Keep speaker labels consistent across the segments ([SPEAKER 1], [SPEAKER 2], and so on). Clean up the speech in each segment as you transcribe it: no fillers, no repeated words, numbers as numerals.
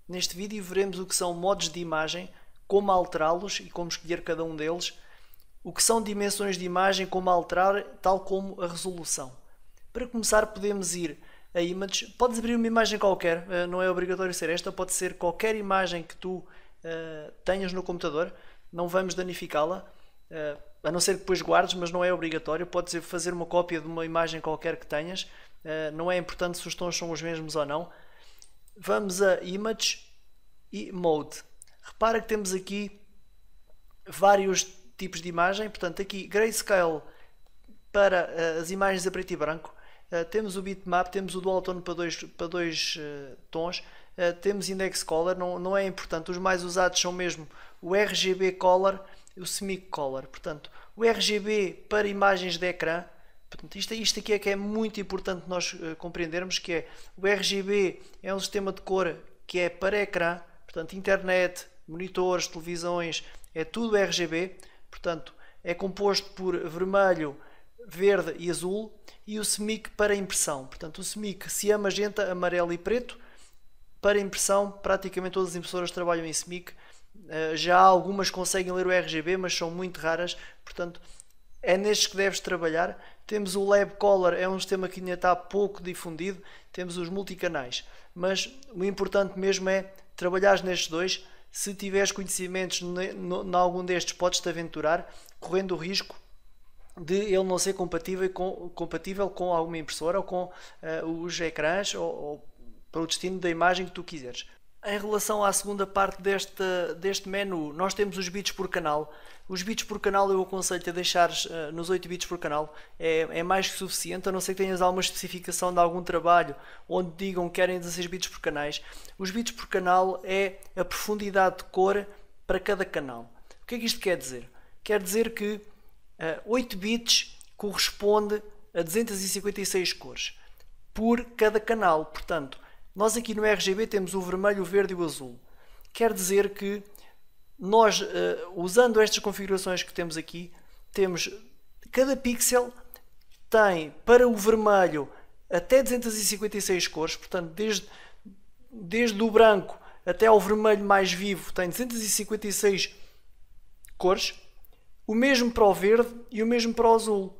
[SPEAKER 1] Neste vídeo veremos o que são modos de imagem, como alterá-los e como escolher cada um deles, o que são dimensões de imagem, como alterar, tal como a resolução. Para começar, podemos ir a Images. Podes abrir uma imagem qualquer, não é obrigatório ser esta, pode ser qualquer imagem que tu tenhas no computador, não vamos danificá-la, a não ser que depois guardes, mas não é obrigatório. Podes fazer uma cópia de uma imagem qualquer que tenhas, não é importante se os tons são os mesmos ou não. Vamos a Image e Mode. Repara que temos aqui vários tipos de imagem, portanto aqui Grayscale para as imagens a preto e branco, temos o bitmap, temos o dual tone para dois tons, temos index color, não é importante, os mais usados são mesmo o RGB color e o semic color. Portanto, o RGB para imagens de ecrã, portanto, isto aqui é que é muito importante nós compreendermos, que é o RGB é um sistema de cor que é para ecrã, portanto internet, monitores, televisões, é tudo RGB, portanto é composto por vermelho, verde e azul, e o semic para impressão. Portanto, o semic se é magenta, amarelo e preto. Para impressão, praticamente todas as impressoras trabalham em semic. Já algumas conseguem ler o RGB, mas são muito raras, portanto é nestes que deves trabalhar. Temos o Lab Color, é um sistema que ainda está pouco difundido. Temos os multicanais, mas o importante mesmo é trabalhar nestes dois. Se tiveres conhecimentos em algum destes, podes-te aventurar, correndo o risco de ele não ser compatível com alguma impressora ou com os ecrãs ou para o destino da imagem que tu quiseres. Em relação à segunda parte deste menu, nós temos os bits por canal. Os bits por canal eu aconselho-te a deixares nos 8 bits por canal, é mais que suficiente, a não ser que tenhas alguma especificação de algum trabalho onde digam que querem 16 bits por canais. Os bits por canal é a profundidade de cor para cada canal. O que é que isto quer dizer? Quer dizer que 8 bits corresponde a 256 cores por cada canal. Portanto, nós aqui no RGB temos o vermelho, o verde e o azul. Quer dizer que nós, usando estas configurações que temos aqui, temos cada pixel tem para o vermelho até 256 cores, portanto desde o branco até ao vermelho mais vivo tem 256 cores, o mesmo para o verde e o mesmo para o azul.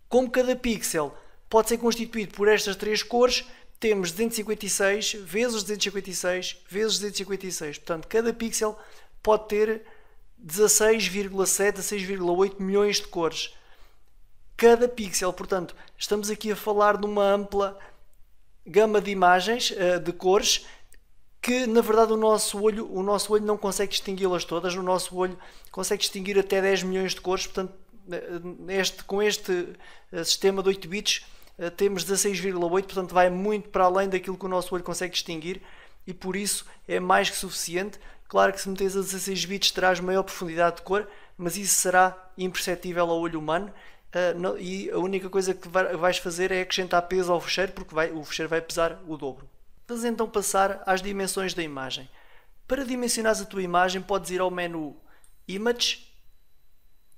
[SPEAKER 1] Como cada pixel pode ser constituído por estas três cores, temos 256 vezes 256 vezes 256. Portanto, cada pixel pode ter 16,7 a 6,8 milhões de cores. Cada pixel, portanto, estamos aqui a falar de uma ampla gama de imagens, de cores, que na verdade o nosso olho não consegue distingui-las todas. O nosso olho consegue distinguir até 10 milhões de cores. Portanto, com este sistema de 8 bits temos 16,8, portanto vai muito para além daquilo que o nosso olho consegue distinguir, e por isso é mais que suficiente. Claro que se meteres a 16 bits terás maior profundidade de cor, mas isso será imperceptível ao olho humano, e a única coisa que vais fazer é acrescentar peso ao fecheiro, porque o fecheiro vai pesar o dobro. Vamos então passar às dimensões da imagem. Para dimensionares a tua imagem, podes ir ao menu Image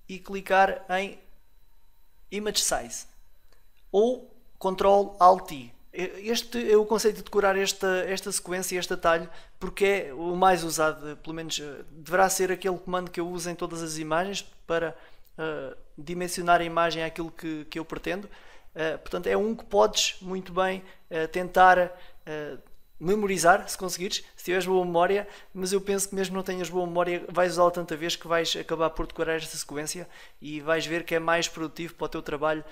[SPEAKER 1] e clicar em Image Size, ou Ctrl Alt I. Este é o conceito de decorar esta sequência, este atalho, porque é o mais usado, pelo menos deverá ser aquele comando que eu uso em todas as imagens para dimensionar a imagem àquilo que eu pretendo. Portanto, é um que podes muito bem tentar memorizar, se conseguires, se tiveres boa memória, mas eu penso que mesmo não tenhas boa memória, vais usá-la tanta vez que vais acabar por decorar esta sequência e vais ver que é mais produtivo para o teu trabalho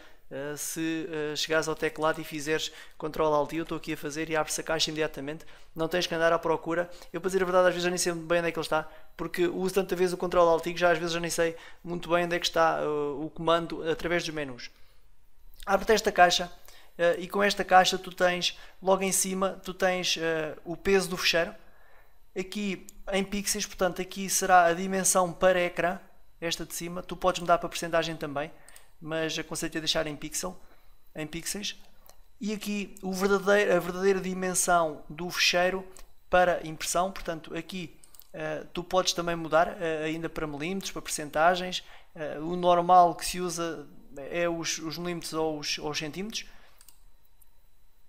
[SPEAKER 1] se chegares ao teclado e fizeres Ctrl Alt I. Eu estou aqui a fazer e abre-se a caixa imediatamente, não tens que andar à procura. Eu, para dizer a verdade, às vezes já nem sei muito bem onde é que ele está, porque uso tanta vez o Ctrl Alt I que já às vezes já nem sei muito bem onde é que está o comando através dos menus. Abre-te esta caixa e com esta caixa tu tens, logo em cima, tu tens o peso do fecheiro, aqui em pixels, portanto aqui será a dimensão para ecrã, esta de cima. Tu podes mudar para percentagem também, mas aconselho-te a deixar em pixels. E aqui a verdadeira dimensão do fecheiro para impressão, portanto aqui tu podes também mudar ainda para milímetros, para percentagens. O normal que se usa é os milímetros ou os centímetros.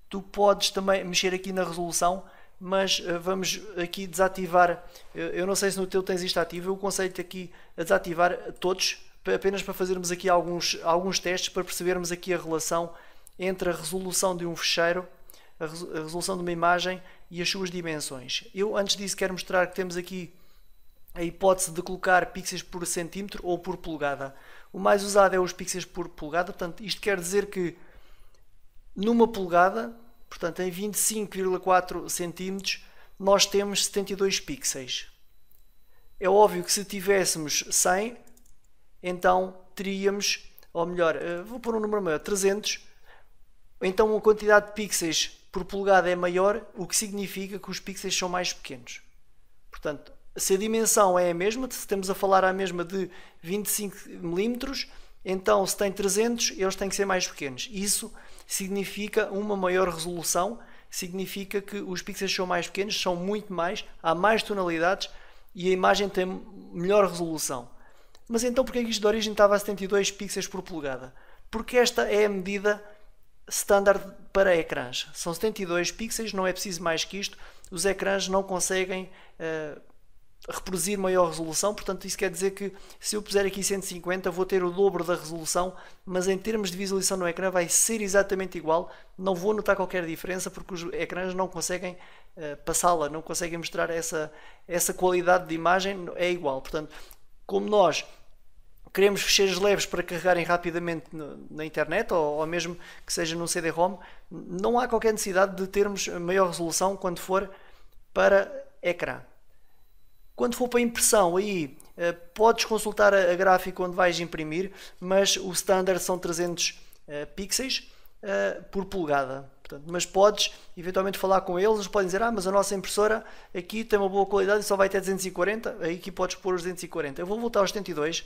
[SPEAKER 1] Tu podes também mexer aqui na resolução mas vamos aqui desativar. Eu não sei se no teu tens isto ativo, eu aconselho-te aqui a desativar todos, apenas para fazermos aqui alguns testes, para percebermos aqui a relação entre a resolução de um fecheiro, a resolução de uma imagem e as suas dimensões. Eu antes disso quero mostrar que temos aqui a hipótese de colocar pixels por centímetro ou por polegada. O mais usado é os pixels por polegada, portanto isto quer dizer que numa polegada, portanto em 25,4 centímetros, nós temos 72 pixels. É óbvio que se tivéssemos 100, então teríamos, ou melhor, vou pôr um número maior, 300, então a quantidade de pixels por polegada é maior, o que significa que os pixels são mais pequenos. Portanto, se a dimensão é a mesma, se estamos a falar a mesma de 25 mm, então se tem 300, eles têm que ser mais pequenos. Isso significa uma maior resolução, significa que os pixels são mais pequenos, são muito mais, há mais tonalidades e a imagem tem melhor resolução. Mas então porquê que isto de origem estava a 72 pixels por polegada? Porque esta é a medida standard para ecrãs. São 72 pixels, não é preciso mais que isto. Os ecrãs não conseguem reproduzir maior resolução, portanto isso quer dizer que se eu puser aqui 150 vou ter o dobro da resolução, mas em termos de visualização no ecrã vai ser exatamente igual, não vou notar qualquer diferença porque os ecrãs não conseguem passá-la, não conseguem mostrar essa qualidade de imagem, é igual. Portanto, como nós queremos fecheiros leves para carregarem rapidamente na internet ou mesmo que seja num CD-ROM, não há qualquer necessidade de termos maior resolução quando for para ecrã. Quando for para impressão, aí podes consultar a gráfica onde vais imprimir, mas o standard são 300 pixels por polegada. Portanto, mas podes eventualmente falar com eles, eles podem dizer, mas a nossa impressora aqui tem uma boa qualidade e só vai ter 240, aí aqui podes pôr os 240. Eu vou voltar aos 72.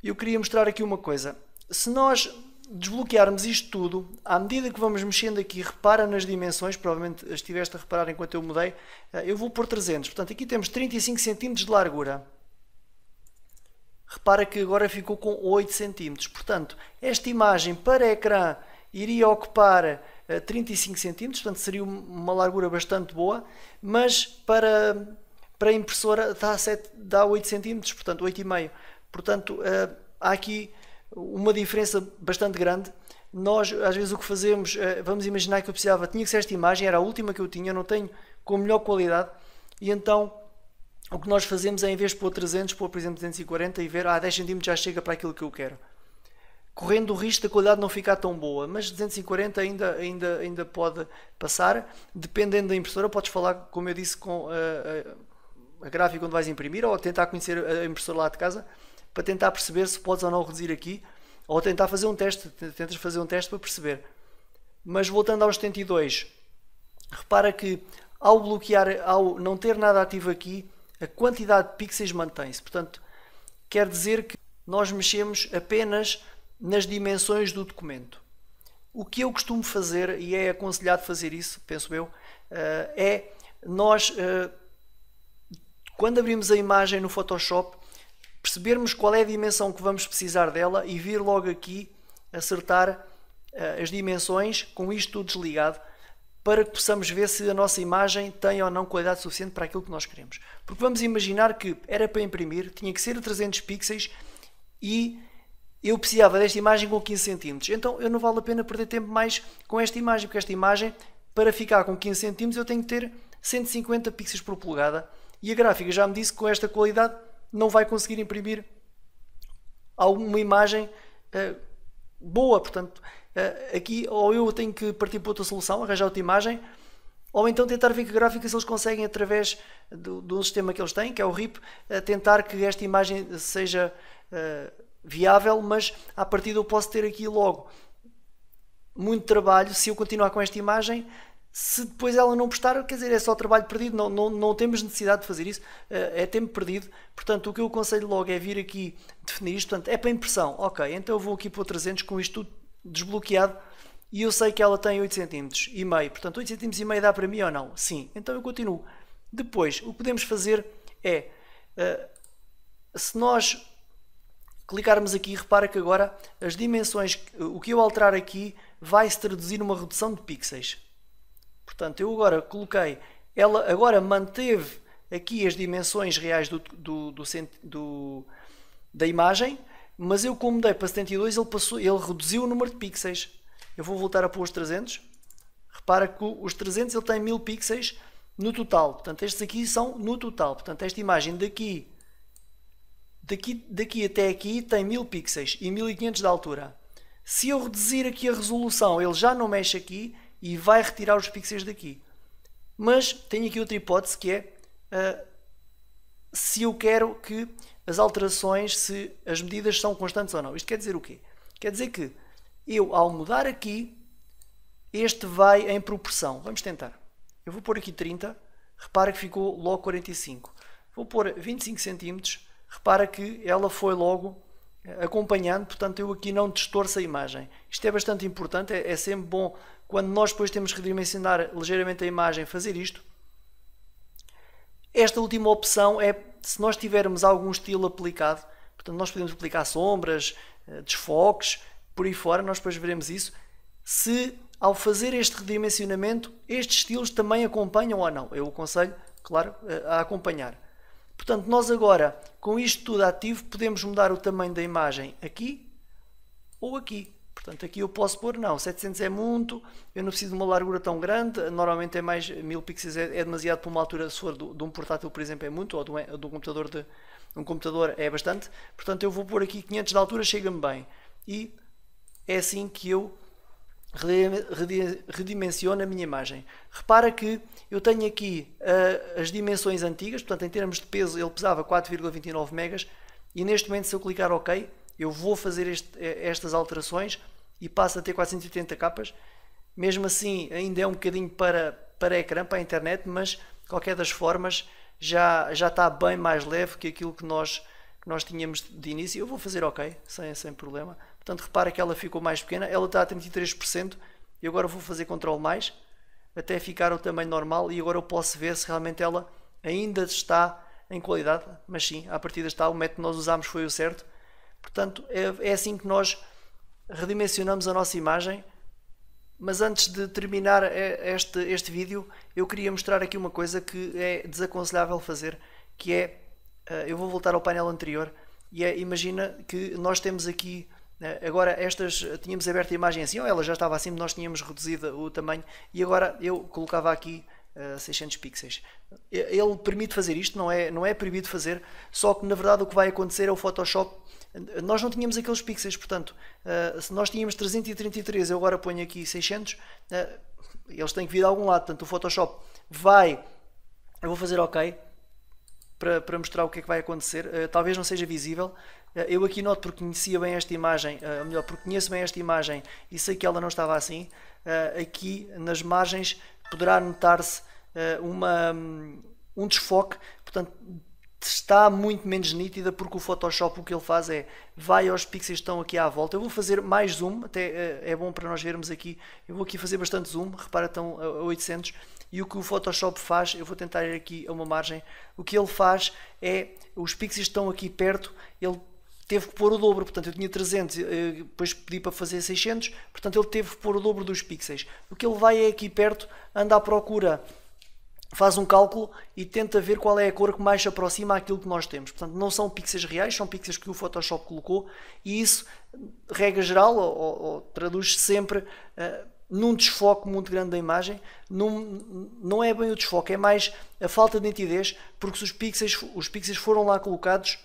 [SPEAKER 1] Eu queria mostrar aqui uma coisa. Se nós desbloquearmos isto tudo, à medida que vamos mexendo aqui, repara nas dimensões, provavelmente estiveste a reparar enquanto eu mudei, eu vou pôr 300, portanto aqui temos 35 cm de largura. Repara que agora ficou com 8 cm, portanto esta imagem para ecrã iria ocupar 35 cm, portanto seria uma largura bastante boa, mas para a impressora dá 8 cm, portanto 8,5 cm. Portanto, há aqui uma diferença bastante grande. Nós, às vezes, o que fazemos, vamos imaginar que eu precisava, tinha que ser esta imagem, era a última que eu tinha, não tenho com melhor qualidade, e então o que nós fazemos é, em vez de pôr 300, pôr, por exemplo, 240 e ver, 10 cm já chega para aquilo que eu quero. Correndo o risco da qualidade não ficar tão boa, mas 240 ainda pode passar, dependendo da impressora. Podes falar, como eu disse, com a gráfica onde vais imprimir, ou tentar conhecer a impressora lá de casa, para tentar perceber se podes ou não reduzir aqui, ou tentar fazer um teste, tentas fazer um teste para perceber. Mas voltando aos 72, repara que ao bloquear, ao não ter nada ativo aqui, a quantidade de pixels mantém-se. Portanto, quer dizer que nós mexemos apenas nas dimensões do documento. O que eu costumo fazer, e é aconselhado fazer isso, penso eu, é nós, quando abrimos a imagem no Photoshop, percebermos qual é a dimensão que vamos precisar dela e vir logo aqui acertar as dimensões com isto tudo desligado, para que possamos ver se a nossa imagem tem ou não qualidade suficiente para aquilo que nós queremos. Porque vamos imaginar que era para imprimir, tinha que ser a 300 pixels e eu precisava desta imagem com 15 cm. Então eu não vale a pena perder tempo mais com esta imagem, porque esta imagem, para ficar com 15 cm, eu tenho que ter 150 pixels por polegada. E a gráfica já me disse que com esta qualidade não vai conseguir imprimir alguma imagem boa. Portanto, aqui ou eu tenho que partir para outra solução, arranjar outra imagem, ou então tentar ver que a gráfica, se eles conseguem, através do sistema que eles têm, que é o RIP, tentar que esta imagem seja viável, mas à partida eu posso ter aqui logo muito trabalho se eu continuar com esta imagem. Se depois ela não prestar, quer dizer, é só trabalho perdido, não temos necessidade de fazer isso, é tempo perdido. Portanto, o que eu aconselho logo é vir aqui definir isto. Portanto, é para impressão, ok, então eu vou aqui para o 300 com isto tudo desbloqueado e eu sei que ela tem 8 cm e meio, portanto 8 cm e meio dá para mim ou não? Sim, então eu continuo. Depois, o que podemos fazer é, se nós clicarmos aqui, repara que agora as dimensões, o que eu alterar aqui vai se traduzir numa redução de pixels. Portanto, eu agora coloquei, ela agora manteve aqui as dimensões reais da imagem, mas eu como dei para 72, ele reduziu o número de pixels. Eu vou voltar a pôr os 300. Repara que os 300 ele tem 1000 pixels no total. Portanto, estes aqui são no total. Portanto, esta imagem daqui até aqui tem 1000 pixels e 1500 de altura. Se eu reduzir aqui a resolução, ele já não mexe aqui e vai retirar os pixels daqui. Mas tenho aqui outra hipótese que é se eu quero que as alterações, se as medidas são constantes ou não. Isto quer dizer o quê? Quer dizer que eu, ao mudar aqui, este vai em proporção. Vamos tentar. Eu vou pôr aqui 30. Repara que ficou logo 45. Vou pôr 25 cm. Repara que ela foi logo acompanhando. Portanto, eu aqui não distorço a imagem. Isto é bastante importante. É sempre bom, quando nós depois temos que redimensionar ligeiramente a imagem, fazer isto. Esta última opção é se nós tivermos algum estilo aplicado. Portanto, nós podemos aplicar sombras, desfoques, por aí fora. Nós depois veremos isso. Se ao fazer este redimensionamento, estes estilos também acompanham ou não. Eu aconselho, claro, a acompanhar. Portanto, nós agora, com isto tudo ativo, podemos mudar o tamanho da imagem aqui ou aqui. Portanto, aqui eu posso pôr, não, 700 é muito, eu não preciso de uma largura tão grande, normalmente é mais, 1000 pixels é demasiado para uma altura, se for de um portátil, por exemplo, é muito, ou de um computador, um computador é bastante. Portanto, eu vou pôr aqui 500 de altura, chega-me bem. E é assim que eu redimensiono a minha imagem. Repara que eu tenho aqui as dimensões antigas, portanto, em termos de peso, ele pesava 4,29 megas, e neste momento, se eu clicar OK, eu vou fazer estas alterações e passo a ter 480 capas. Mesmo assim, ainda é um bocadinho para ecrã, para a internet, mas, de qualquer das formas, já está bem mais leve que aquilo que nós tínhamos de início. Eu vou fazer OK, sem problema. Portanto, repara que ela ficou mais pequena, ela está a 33%, e agora vou fazer Ctrl+, até ficar o tamanho normal, e agora eu posso ver se realmente ela ainda está em qualidade, mas sim, à partida está, o método que nós usámos foi o certo. Portanto, é assim que nós redimensionamos a nossa imagem. Mas antes de terminar este vídeo, eu queria mostrar aqui uma coisa que é desaconselhável fazer, que é, eu vou voltar ao painel anterior, e imagina que nós temos aqui, agora tínhamos aberto a imagem assim, ou ela já estava assim, nós tínhamos reduzido o tamanho, e agora eu colocava aqui 600 pixels. Ele permite fazer isto, não é proibido fazer, só que na verdade o que vai acontecer é o Photoshop. Nós não tínhamos aqueles pixels, portanto, se nós tínhamos 333, eu agora ponho aqui 600, eles têm que vir de algum lado, portanto o Photoshop eu vou fazer OK, para mostrar o que é que vai acontecer. Talvez não seja visível, eu aqui noto porque conhecia bem esta imagem, ou melhor, porque conheço bem esta imagem e sei que ela não estava assim. Aqui nas margens poderá notar-se um desfoque, portanto está muito menos nítida, porque o Photoshop o que ele faz é, vai aos pixels que estão aqui à volta. Eu vou fazer mais zoom, até é bom para nós vermos aqui, eu vou aqui fazer bastante zoom, repara, estão a 800, e o que o Photoshop faz, eu vou tentar ir aqui a uma margem, o que ele faz é, os pixels estão aqui perto, ele teve que pôr o dobro, portanto eu tinha 300, depois pedi para fazer 600, portanto ele teve que pôr o dobro dos pixels. O que ele vai é aqui perto, anda à procura, faz um cálculo e tenta ver qual é a cor que mais se aproxima àquilo que nós temos. Portanto, não são pixels reais, são pixels que o Photoshop colocou, e isso, regra geral, ou traduz sempre num desfoque muito grande da imagem. Não é bem o desfoque, é mais a falta de nitidez, porque os pixels foram lá colocados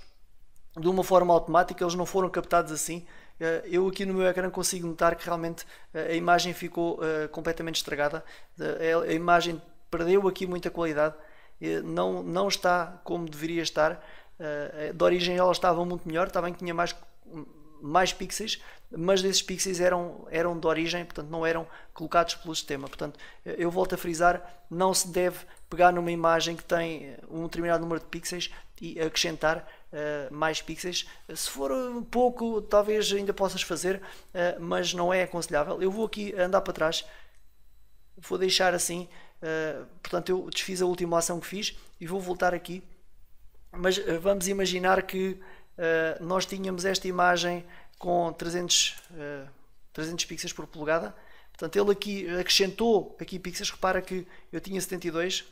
[SPEAKER 1] de uma forma automática, eles não foram captados assim. Eu aqui no meu ecrã consigo notar que realmente a imagem ficou completamente estragada. A imagem perdeu aqui muita qualidade, não está como deveria estar. De origem ela estava muito melhor, está bem que tinha mais pixels, mas esses pixels eram de origem, portanto não eram colocados pelo sistema. Portanto, eu volto a frisar, não se deve pegar numa imagem que tem um determinado número de pixels e acrescentar mais pixels. Se for pouco, talvez ainda possas fazer, mas não é aconselhável. Eu vou aqui andar para trás, vou deixar assim. Portanto, eu desfiz a última ação que fiz e vou voltar aqui, mas vamos imaginar que nós tínhamos esta imagem com 300 pixels por polegada. Portanto, ele aqui acrescentou aqui pixels. Repara que eu tinha 72.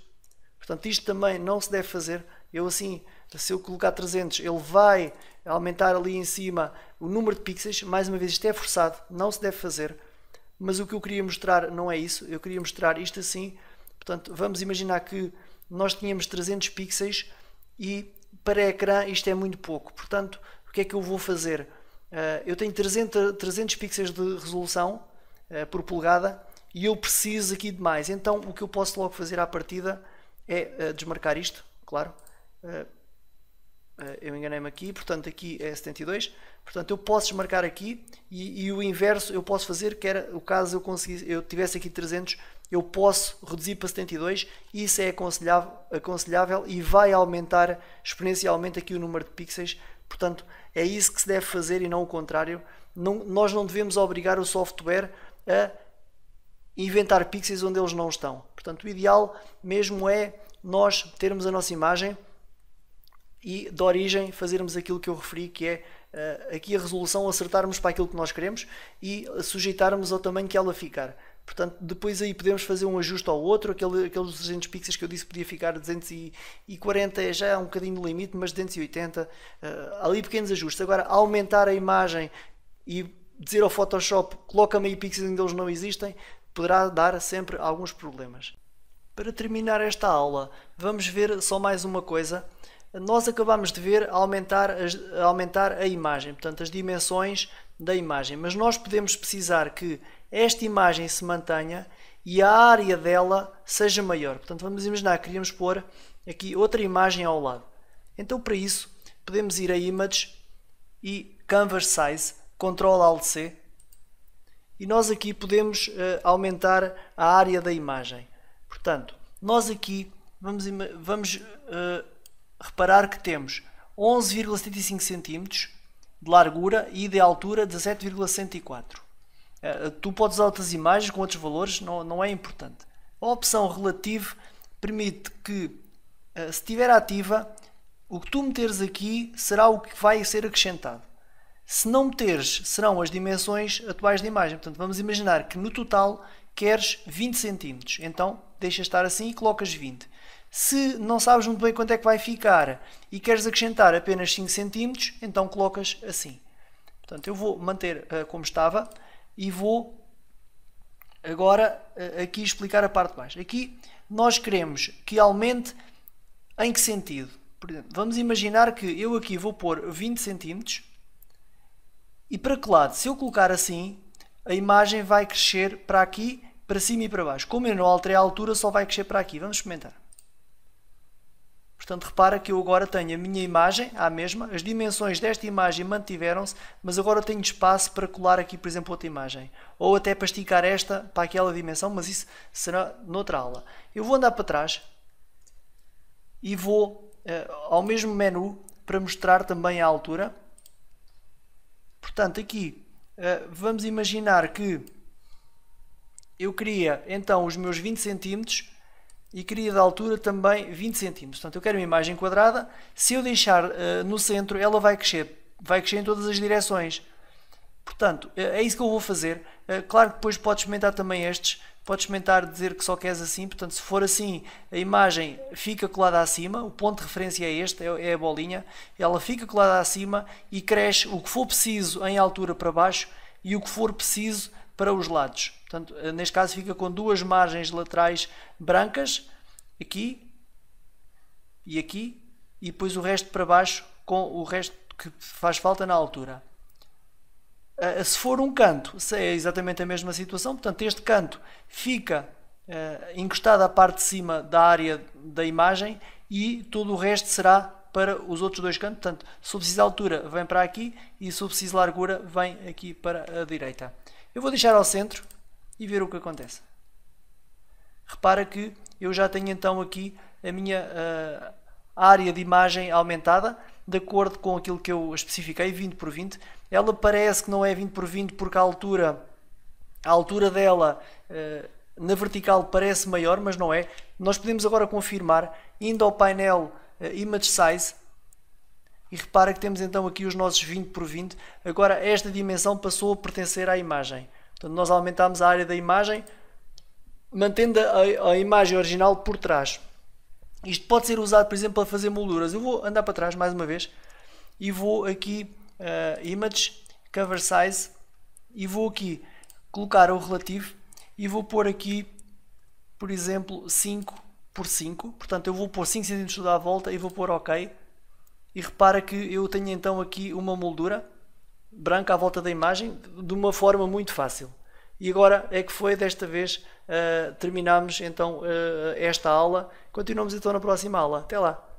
[SPEAKER 1] Portanto, isto também não se deve fazer. Eu assim, se eu colocar 300, ele vai aumentar ali em cima o número de pixels. Mais uma vez, isto é forçado, não se deve fazer. Mas o que eu queria mostrar não é isso. Eu queria mostrar isto assim. Portanto, vamos imaginar que nós tínhamos 300 pixels e para ecrã isto é muito pouco. Portanto, o que é que eu vou fazer? Eu tenho 300 pixels de resolução por polegada e eu preciso aqui de mais. Então, o que eu posso logo fazer à partida é desmarcar isto, claro. Eu enganei-me aqui, portanto aqui é 72. Portanto, eu posso desmarcar aqui e o inverso eu posso fazer, que era o caso eu tivesse aqui 300, eu posso reduzir para 72 e isso é aconselhável e vai aumentar exponencialmente aqui o número de pixels. Portanto, é isso que se deve fazer e não o contrário. Nós não devemos obrigar o software a inventar pixels onde eles não estão. Portanto, o ideal mesmo é nós termos a nossa imagem e de origem fazermos aquilo que eu referi, que é aqui a resolução, acertarmos para aquilo que nós queremos e sujeitarmos ao tamanho que ela ficar. Portanto, depois aí podemos fazer um ajuste ao outro, aqueles 300 pixels que eu disse podia ficar 240, já é um bocadinho no limite, mas 280, ali pequenos ajustes. Agora, aumentar a imagem e dizer ao Photoshop, coloca-me aí pixels onde eles não existem, poderá dar sempre alguns problemas. Para terminar esta aula, vamos ver só mais uma coisa. Nós acabamos de ver aumentar a imagem, portanto as dimensões da imagem, mas nós podemos precisar que esta imagem se mantenha e a área dela seja maior. Portanto, vamos imaginar que queríamos pôr aqui outra imagem ao lado. Então, para isso, podemos ir a Image e Canvas Size, Ctrl+Alt+C, e nós aqui podemos aumentar a área da imagem. Portanto, nós aqui vamos reparar que temos 11,75 cm de largura e de altura 17,64. Tu podes usar outras imagens com outros valores, não é importante. A opção Relative permite que, se estiver ativa, o que tu meteres aqui será o que vai ser acrescentado. Se não meteres, serão as dimensões atuais da imagem. Portanto, vamos imaginar que no total queres 20 cm. Então, deixa estar assim e colocas 20. Se não sabes muito bem quanto é que vai ficar e queres acrescentar apenas 5 cm, então colocas assim. Portanto, eu vou manter como estava e vou agora aqui explicar a parte de baixo. Aqui nós queremos que aumente em que sentido? Por exemplo, vamos imaginar que eu aqui vou pôr 20 cm e para que lado? Se eu colocar assim, a imagem vai crescer para aqui, para cima e para baixo. Como eu não alterei a altura, só vai crescer para aqui. Vamos experimentar. Portanto, repara que eu agora tenho a minha imagem, à mesma, as dimensões desta imagem mantiveram-se, mas agora tenho espaço para colar aqui, por exemplo, outra imagem. Ou até para esticar esta para aquela dimensão, mas isso será noutra aula. Eu vou andar para trás e vou ao mesmo menu para mostrar também a altura. Portanto, aqui vamos imaginar que eu queria então os meus 20 cm e queria de altura também 20 cm. Portanto, eu quero uma imagem quadrada. Se eu deixar no centro, ela vai crescer em todas as direções. Portanto, é isso que eu vou fazer. Claro que depois podes experimentar também estes. Podes experimentar dizer que só queres assim. Portanto, se for assim, a imagem fica colada acima. O ponto de referência é este, é a bolinha. Ela fica colada acima e cresce o que for preciso em altura para baixo e o que for preciso para os lados. Portanto, neste caso fica com duas margens laterais brancas, aqui e aqui, e depois o resto para baixo com o resto que faz falta na altura. Se for um canto, é exatamente a mesma situação. Portanto, este canto fica encostado à parte de cima da área da imagem e todo o resto será para os outros dois cantos. Portanto, se eu preciso de altura, vem para aqui, e se eu preciso de largura, vem aqui para a direita. Eu vou deixar ao centro e ver o que acontece. Repara que eu já tenho então aqui a minha área de imagem aumentada, de acordo com aquilo que eu especifiquei, 20 por 20. Ela parece que não é 20 por 20 porque a altura dela na vertical parece maior, mas não é. Nós podemos agora confirmar, indo ao painel Image Size, e repara que temos então aqui os nossos 20 por 20. Agora esta dimensão passou a pertencer à imagem. Portanto, nós aumentamos a área da imagem, mantendo a imagem original por trás. Isto pode ser usado, por exemplo, para fazer molduras. Eu vou andar para trás mais uma vez e vou aqui, Image, Cover Size, e vou aqui colocar o relativo e vou pôr aqui, por exemplo, 5 por 5. Portanto, eu vou pôr 5 cm à volta e vou pôr OK. E repara que eu tenho então aqui uma moldura branca à volta da imagem de uma forma muito fácil. E agora é que foi, desta vez terminamos então esta aula. Continuamos então na próxima aula. Até lá!